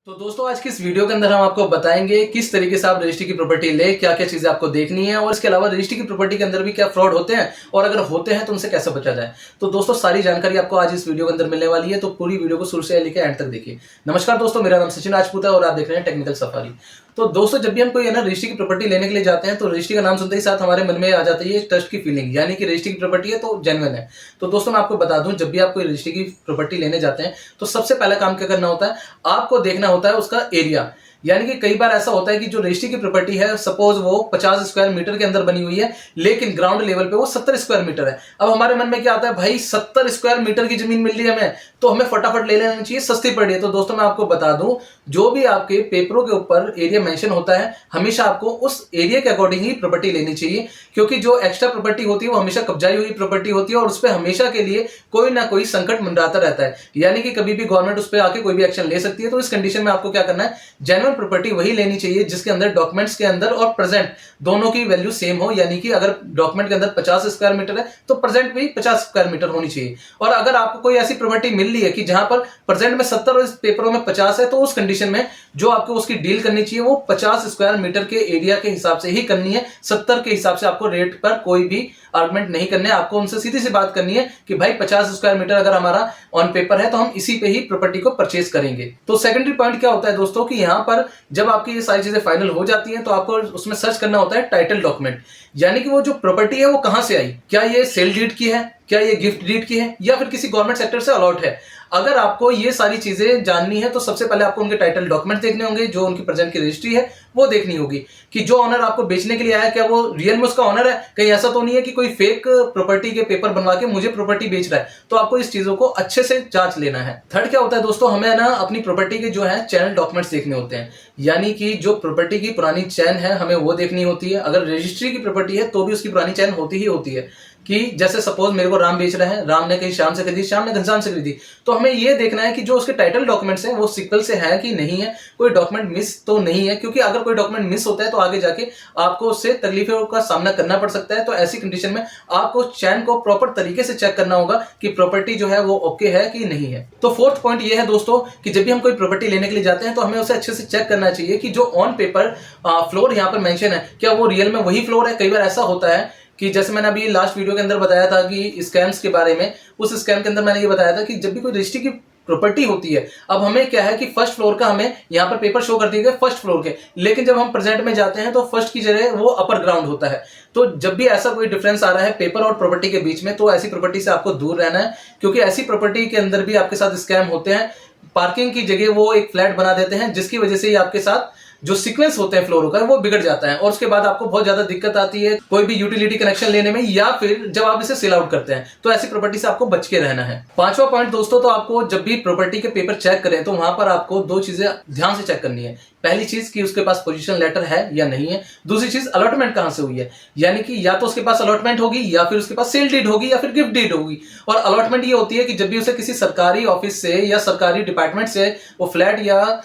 तो दोस्तों आज की इस वीडियो के अंदर हम आपको बताएंगे किस तरीके से आप रजिस्ट्री की प्रॉपर्टी ले, क्या क्या चीजें आपको देखनी है और इसके अलावा रजिस्ट्री की प्रॉपर्टी के अंदर भी क्या फ्रॉड होते हैं और अगर होते हैं तो उनसे कैसे बचा जाए। तो दोस्तों सारी जानकारी आपको आज इस वीडियो के अंदर मिलने वाली है, तो पूरी वीडियो को शुरू से लेकर एंड तक देखिए। नमस्कार दोस्तों, मेरा नाम सचिन राजपूत है और आप देख रहे हैं टेक्निकल सफारी। तो दोस्तों जब भी हम कोई रजिस्ट्री की प्रॉपर्टी लेने के लिए जाते हैं तो रजिस्ट्री का नाम सुनते ही साथ हमारे मन में आ जाती है ट्रस्ट की फीलिंग, यानी कि रजिस्ट्री की प्रॉपर्टी है तो जेन्युइन है। तो दोस्तों मैं आपको बता दूं, जब भी आप कोई रजिस्ट्री की प्रॉपर्टी लेने जाते हैं तो सबसे पहला काम क्या करना होता है, आपको देखना होता है उसका एरिया। यानी कि कई बार ऐसा होता है कि जो रजिस्ट्री की प्रॉपर्टी है सपोज वो 50 स्क्वायर मीटर के अंदर बनी हुई है, लेकिन ग्राउंड लेवल पे वो 70 स्क्वायर मीटर है। अब हमारे मन में क्या आता है, भाई 70 स्क्वायर मीटर की जमीन मिल रही है हमें, तो हमें फटाफट ले लेना चाहिए, सस्ती पड़ रही है। तो दोस्तों मैं आपको बता दूं, जो भी आपके पेपरों के ऊपर एरिया मेंशन होता है हमेशा आपको उस एरिया के अकॉर्डिंग ही प्रॉपर्टी लेनी चाहिए, क्योंकि जो एक्स्ट्रा प्रॉपर्टी होती है वो हमेशा कब्जाई हुई प्रॉपर्टी होती है और उस पर हमेशा के लिए कोई ना कोई संकट मंडराता रहता है। यानी कि कभी भी गवर्नमेंट उस पर आके कोई भी एक्शन ले सकती है। तो इस कंडीशन में आपको क्या करना है, जेन्युइन प्रॉपर्टी वही लेनी चाहिए जिसके अंदर डॉक्यूमेंट्स के अंदर और प्रेजेंट दोनों की वैल्यू सेम हो। यानी कि अगर डॉक्यूमेंट के अंदर 50 स्क्वायर मीटर है तो प्रेजेंट भी 50 स्क्वायर मीटर होनी चाहिए। और अगर आपको कोई ऐसी प्रॉपर्टी मिल रही है कि जहां पर प्रेजेंट में 70 और इस पेपरों में 50 है, तो उस कंडीशन में जो आपको उसकी डील करनी चाहिए वो 50 स्क्वायर मीटर के एरिया के हिसाब से ही करनी है। 70 के हिसाब से आपको रेट पर कोई भी आर्गुमेंट नहीं करने, आपको उनसे सीधी सी बात करनी है कि भाई 50 स्क्वायर मीटर अगर हमारा ऑन पेपर है तो हम इसी पे ही प्रॉपर्टी को परचेज करेंगे। तो सेकेंडरी पॉइंट क्या होता है दोस्तों कि यहां पर जब आपकी ये सारी चीजें फाइनल हो जाती हैं तो आपको उसमें सर्च करना होता है टाइटल डॉक्यूमेंट, यानी कि वो जो प्रॉपर्टी है वो कहां से आई, क्या ये सेल डीड की है, क्या ये गिफ्ट डीड की है, या फिर किसी गवर्नमेंट सेक्टर से अलॉट है। अगर आपको ये सारी चीजें जाननी है तो सबसे पहले आपको उनके टाइटल डॉक्यूमेंट देखने होंगे, जो उनकी प्रेजेंट की रजिस्ट्री है वो देखनी होगी कि जो ऑनर आपको बेचने के लिए आया क्या वो रियल में उसका ऑनर है। कहीं ऐसा तो नहीं है कि कोई फेक प्रॉपर्टी के पेपर बनवा के मुझे प्रॉपर्टी बेच रहा है। तो आपको इस चीजों को अच्छे से जांच लेना है। थर्ड क्या होता है दोस्तों, हमें ना अपनी प्रॉपर्टी के जो है चैनल डॉक्यूमेंट्स देखने होते हैं, यानी कि जो प्रॉपर्टी की पुरानी चैन है हमें वो देखनी होती है। अगर रजिस्ट्री की प्रॉपर्टी है तो भी उसकी पुरानी चैन होती ही होती है कि जैसे सपोज मेरे को राम बेच रहे हैं, राम ने कहीं श्याम से खरीदी, श्याम ने घनश्याम से खरीदी, तो हमें ये देखना है कि जो उसके टाइटल डॉक्यूमेंट्स हैं वो सिक्वल से है कि नहीं है, कोई डॉक्यूमेंट मिस तो नहीं है। क्योंकि अगर कोई डॉक्यूमेंट मिस होता है तो आगे जाके आपको उससे तकलीफों का सामना करना पड़ सकता है। तो ऐसी कंडीशन में आपको चैन को प्रॉपर तरीके से चेक करना होगा कि प्रॉपर्टी जो है वो ओके है कि नहीं है। तो फोर्थ पॉइंट ये है दोस्तों कि जब भी हम कोई प्रॉपर्टी लेने के लिए जाते हैं तो हमें उसे अच्छे से चेक करना चाहिए कि जो ऑन पेपर फ्लोर यहाँ पर मेंशन है क्या वो रियल में वही फ्लोर है। कई बार ऐसा होता है कि जैसे मैंने अभी लास्ट वीडियो के अंदर बताया था कि स्कैम्स के बारे में, उस स्कैम के अंदर मैंने ये बताया था कि जब भी कोई रजिस्ट्री की प्रॉपर्टी होती है, अब हमें क्या है कि फर्स्ट फ्लोर का हमें यहाँ पर पेपर शो कर दिए गए फर्स्ट फ्लोर के, लेकिन जब हम प्रेजेंट में जाते हैं तो फर्स्ट की जगह वो अपर ग्राउंड होता है। तो जब भी ऐसा कोई डिफरेंस आ रहा है पेपर और प्रॉपर्टी के बीच में तो ऐसी प्रॉपर्टी से आपको दूर रहना है, क्योंकि ऐसी प्रॉपर्टी के अंदर भी आपके साथ स्कैम होते हैं। पार्किंग की जगह वो एक फ्लैट बना देते हैं, जिसकी वजह से आपके साथ जो सीक्वेंस होते हैं फ्लोरों का वो बिगड़ जाता है और उसके बाद आपको बहुत ज्यादा दिक्कत आती है कोई भी यूटिलिटी कनेक्शन लेने में, या फिर जब आप इसे सेल आउट करते हैं। तो ऐसी प्रॉपर्टी से आपको बच के रहना है। पांचवा पॉइंट दोस्तों, तो आपको जब भी प्रॉपर्टी के पेपर चेक करें तो वहां पर आपको दो चीजें ध्यान से चेक करनी है। पहली चीज कि उसके पास पोजीशन लेटर है या नहीं है, दूसरी चीज अलॉटमेंट कहां से हुई है, यानी कि या तो उसके पास अलॉटमेंट होगी या फिर उसके पास सेल डीड होगी या फिर गिफ्ट डीड होगी। और अलॉटमेंट ये होती है कि जब भी उसे किसी सरकारी ऑफिस से या सरकारी डिपार्टमेंट से वो फ्लैट या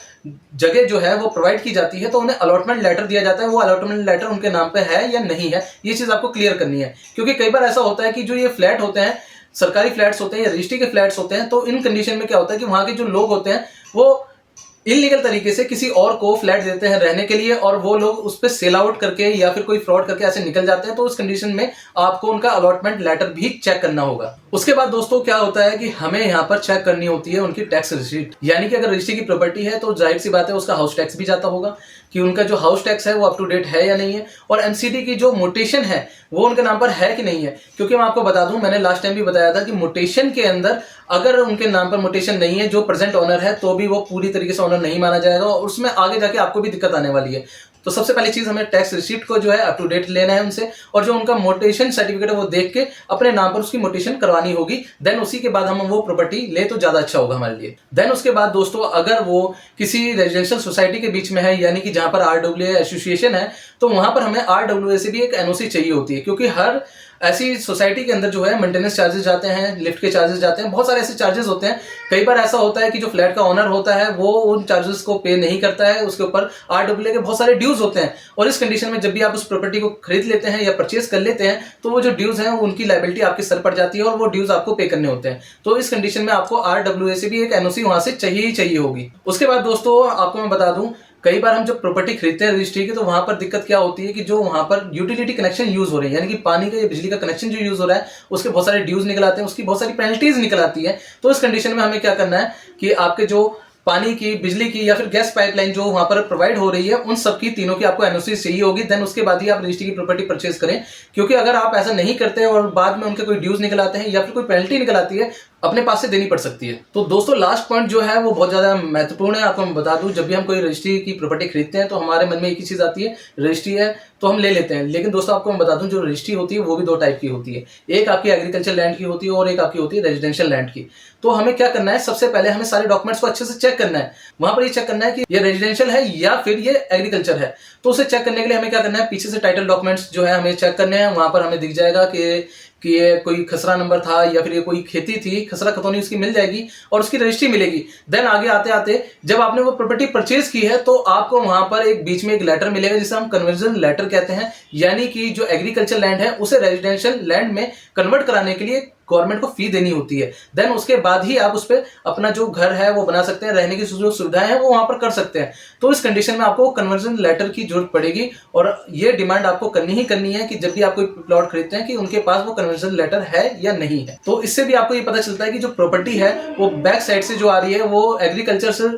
जगह जो है वो प्रोवाइड की जाती है तो उन्हें अलॉटमेंट लेटर दिया जाता है। वो अलॉटमेंट लेटर उनके नाम पे है या नहीं है, ये चीज आपको क्लियर करनी है। क्योंकि कई बार ऐसा होता है कि जो ये फ्लैट होते हैं, सरकारी फ्लैट्स होते हैं या रजिस्ट्री के फ्लैट्स होते हैं, तो इन कंडीशन में क्या होता है कि वहां के जो लोग होते हैं वो इलीगल तरीके से किसी और को फ्लैट देते हैं रहने के लिए, और वो लोग उस पर सेल आउट करके या फिर कोई फ्रॉड करके ऐसे निकल जाते हैं। तो उस कंडीशन में आपको उनका अलॉटमेंट लेटर भी चेक करना होगा। उसके बाद दोस्तों क्या होता है कि हमें यहाँ पर चेक करनी होती है उनकी टैक्स रिसीट, यानी कि अगर रजिस्ट्री की प्रॉपर्टी है तो जाहिर सी बात है उसका हाउस टैक्स भी जाता होगा कि उनका जो हाउस टैक्स है वो अप टू डेट है या नहीं है, और एमसीडी की जो मोटेशन है वो उनके नाम पर है कि नहीं है। क्योंकि मैं आपको बता दूं, मैंने लास्ट टाइम भी बताया था कि मोटेशन के अंदर अगर उनके नाम पर मोटेशन नहीं है जो प्रेजेंट ओनर है तो भी वो पूरी तरीके से ओनर नहीं माना जाएगा और उसमें आगे जाके आपको भी दिक्कत आने वाली है। तो सबसे पहली चीज हमें टैक्स रिसीट को जो है अप टू डेट लेना है उनसे, और जो उनका मोटेशन सर्टिफिकेट है वो देख के अपने नाम पर उसकी मोटेशन करवानी होगी। देन उसी के बाद हम वो प्रॉपर्टी ले तो ज्यादा अच्छा होगा हमारे लिए। देन उसके बाद दोस्तों अगर वो किसी रेजिडेंशियल सोसाइटी के बीच में है, यानी कि जहां पर आरडब्ल्यूए एसोसिएशन है, तो वहां पर हमें आरडब्ल्यूए से भी एक एनओसी चाहिए होती है, क्योंकि हर ऐसी सोसाइटी के अंदर जो है मेंटेनेंस चार्जेस जाते हैं, लिफ्ट के चार्जेस जाते हैं, बहुत सारे ऐसे चार्जेस होते हैं। कई बार ऐसा होता है कि जो फ्लैट का ओनर होता है वो उन चार्जेस को पे नहीं करता है, उसके ऊपर RWA के बहुत सारे ड्यूज होते हैं, और इस कंडीशन में जब भी आप उस प्रॉपर्टी को खरीद लेते हैं या परचेज कर लेते हैं तो वो जो ड्यूज हैं उनकी लायबिलिटी आपके सर पड़ जाती है और वो ड्यूज आपको पे करने होते हैं। तो इस कंडीशन में आपको RWA से भी एक NOC वहां से चाहिए ही चाहिए होगी। उसके बाद दोस्तों आपको मैं बता दूं, कई बार हम जब प्रॉपर्टी खरीदते हैं रजिस्ट्री की, तो वहां पर दिक्कत क्या होती है कि जो वहां पर यूटिलिटी कनेक्शन यूज हो रहे हैं, यानी कि पानी का या बिजली का कनेक्शन जो यूज हो रहा है उसके बहुत सारे ड्यूज निकल आते हैं, उसकी बहुत सारी पेनल्टीज निकल आती है। तो इस कंडीशन में हमें क्या करना है कि आपके जो पानी की, बिजली की या फिर गैस पाइपलाइन जो वहां पर प्रोवाइड हो रही है उन सबकी तीनों की आपको NOC चाहिए होगी, देन उसके बाद ही आप रजिस्ट्री की प्रॉपर्टी परचेज करें। क्योंकि अगर आप ऐसा नहीं करते और बाद में उनके कोई ड्यूज निकल आते हैं या फिर कोई पेनल्टी निकल आती है, अपने पास से देनी पड़ सकती है। तो दोस्तों लास्ट पॉइंट जो है वो बहुत ज्यादा महत्वपूर्ण है, आपको मैं बता दूं, जब भी हम कोई रजिस्ट्री की प्रॉपर्टी खरीदते हैं तो हमारे मन में एक ही चीज आती है, रजिस्ट्री है तो हम ले लेते हैं। लेकिन दोस्तों आपको मैं बता दूं, जो रजिस्ट्री होती है वो भी दो टाइप की होती है, एक आपकी एग्रीकल्चर लैंड की होती है और एक आपकी होती है रेजिडेंशियल लैंड की। तो हमें क्या करना है, सबसे पहले हमें सारे डॉक्यूमेंट्स को अच्छे से चेक करना है। वहां पर ये चेक करना है कि ये रेजिडेंशियल है या फिर ये एग्रीकल्चर है। तो उसे चेक करने के लिए हमें क्या करना है, पीछे से टाइटल डॉक्यूमेंट्स जो है हमें चेक करने हैं। वहां पर हमें दिख जाएगा कि ये कोई खसरा नंबर था या फिर ये कोई खेती थी, खसरा खतौनी उसकी मिल जाएगी और उसकी रजिस्ट्री मिलेगी। देन आगे आते आते जब आपने वो प्रॉपर्टी परचेज की है तो आपको वहां पर एक बीच में एक लेटर मिलेगा जिसे हम कन्वर्जन लेटर कहते हैं, यानी कि जो एग्रीकल्चर लैंड है उसे रेजिडेंशियल लैंड में कन्वर्ट कराने के लिए गवर्नमेंट को फी देनी होती है। देन उसके बाद ही आप उस पर अपना जो घर है वो बना सकते हैं, रहने की जो सुविधाएं हैं वो वहां पर कर सकते हैं। तो इस कंडीशन में आपको कन्वर्जन लेटर की जरूरत पड़ेगी और ये डिमांड आपको करनी ही करनी है कि जब भी आप कोई प्लॉट खरीदते हैं कि उनके पास वो कन्वर्जन लेटर है या नहीं है। तो इससे भी आपको ये पता चलता है कि जो प्रॉपर्टी है वो बैक साइड से जो आ रही है वो एग्रीकल्चर से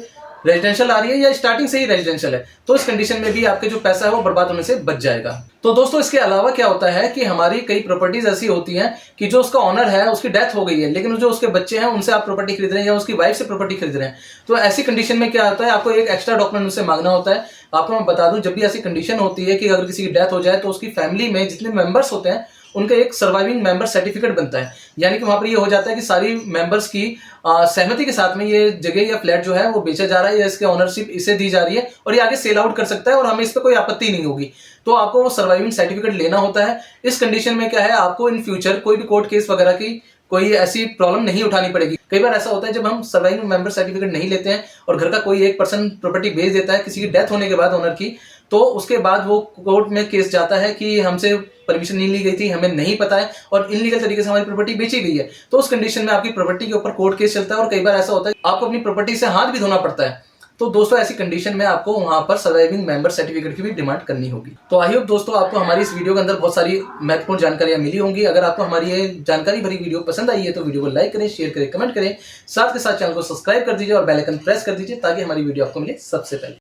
रेजिडेंशियल आ रही है या स्टार्टिंग से ही रेजिडेंशियल है। तो इस कंडीशन में भी आपके जो पैसा है वो बर्बाद होने से बच जाएगा। तो दोस्तों इसके अलावा क्या होता है कि हमारी कई प्रॉपर्टीज ऐसी होती हैं कि जो उसका ओनर है उसकी डेथ हो गई है, लेकिन जो उसके बच्चे हैं उनसे आप प्रॉपर्टी खरीद रहे हैं या उसकी वाइफ से प्रॉपर्टी खरीद रहे हैं। तो ऐसी कंडीशन में क्या होता है, आपको एक एक्स्ट्रा डॉक्यूमेंट उनसे मांगना होता है। आपको मैं बता दूं, जब भी ऐसी कंडीशन होती है कि अगर किसी की डेथ हो जाए तो उसकी फैमिली में जितने मेंबर्स होते हैं उनका एक सर्वाइविंग मेंबर सर्टिफिकेट बनता है, यानी कि वहां पर ये हो जाता है कि सारी मेंबर्स की सहमति के साथ में ये जगह या फ्लैट जो है वो बेचा जा रहा है या इसके ओनरशिप इसे दी जा रही है और ये आगे सेल आउट कर सकता है और हमें इस पर कोई आपत्ति नहीं होगी। तो आपको वो सर्वाइविंग सर्टिफिकेट लेना होता है। इस कंडीशन में क्या है, आपको इन फ्यूचर कोई भी कोर्ट केस वगैरह की कोई ऐसी प्रॉब्लम नहीं उठानी पड़ेगी। कई बार ऐसा होता है जब हम सर्वाइविंग मेंबर सर्टिफिकेट नहीं लेते हैं और घर का कोई एक पर्सन प्रॉपर्टी बेच देता है किसी की डेथ होने के बाद ओनर की, तो उसके बाद वो कोर्ट में केस जाता है कि हमसे परमिशन नहीं ली गई थी, हमें नहीं पता है और इनलीगल तरीके से हमारी प्रॉपर्टी बेची गई है। तो उस कंडीशन में आपकी प्रॉपर्टी के ऊपर कोर्ट केस चलता है और कई बार ऐसा होता है आपको अपनी प्रॉपर्टी से हाथ भी धोना पड़ता है। तो दोस्तों ऐसी कंडीशन में आपको वहां पर सर्वाइविंग मेंबर सर्टिफिकेट की भी डिमांड करनी होगी। तो आई होप दोस्तों आपको हमारी इस वीडियो के अंदर बहुत सारी महत्वपूर्ण जानकारियां मिली होंगी। अगर आपको हमारी ये जानकारी भरी वीडियो पसंद आई है तो वीडियो को लाइक करें, शेयर करें, कमेंट करें, साथ के साथ चैनल को सब्सक्राइब कर दीजिए और बेल आइकन प्रेस कर दीजिए ताकि हमारी वीडियो आपको मिले सबसे पहले।